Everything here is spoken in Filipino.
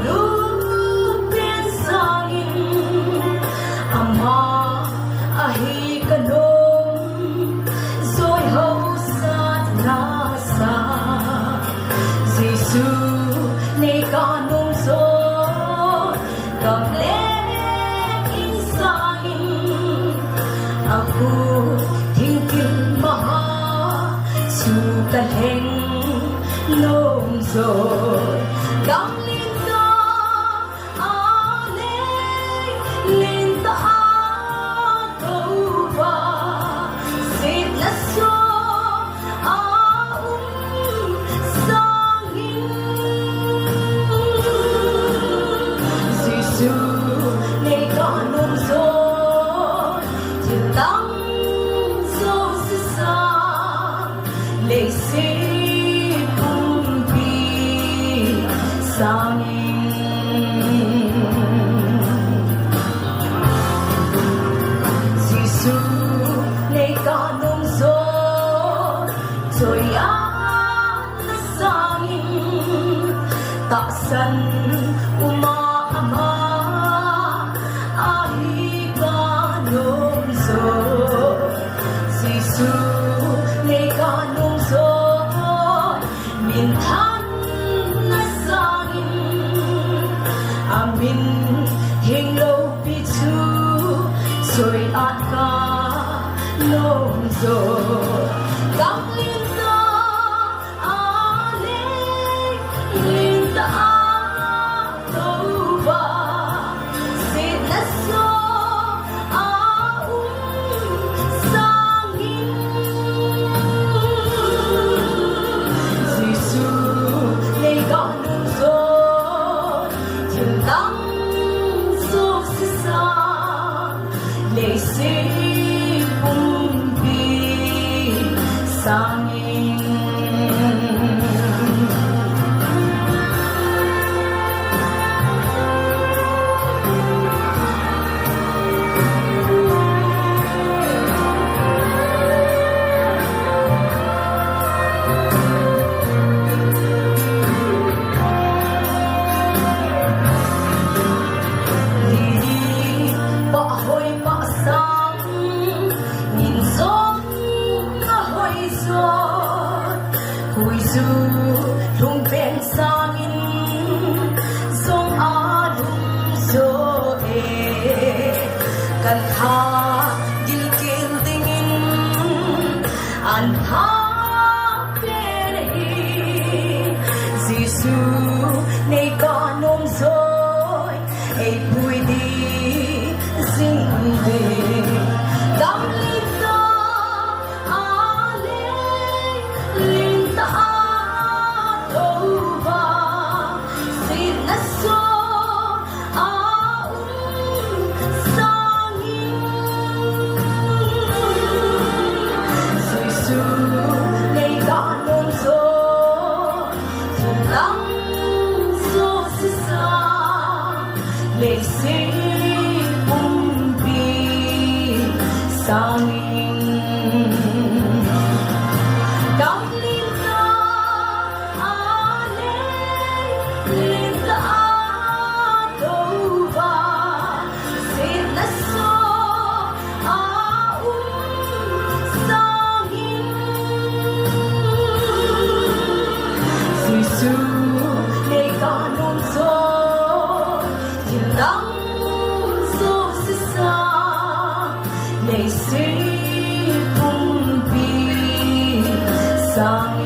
lupin sangin ama ahi kanong rồi hậu sát nasa Giêsu này kanong so cầm lên in sangin aku tingkil maha sukaleng nong rồi gam linda ale linda tova sit na so sangin Giêsu này kanong so tang so sa lệ si sangin Giêsu này kanong so rồi na sangin taksan umaama ahi kanong so Giêsu này kanong so mintan amin hinglaw pitu soy at ka longzo gam linda ale linda tova sit na so sangin Giêsu này kanong so tang so sa lệ si pumpi sangin Hui du lung pen sangin song alung so kan ha dilkil dingin an ha perehi Giêsu này kanong soy ei pui di sing de gam linda lệ si pumpi sangin gam linda ale linda tova sit na so sangin Giêsu này kanong so tang so sa lệ si pumpi sang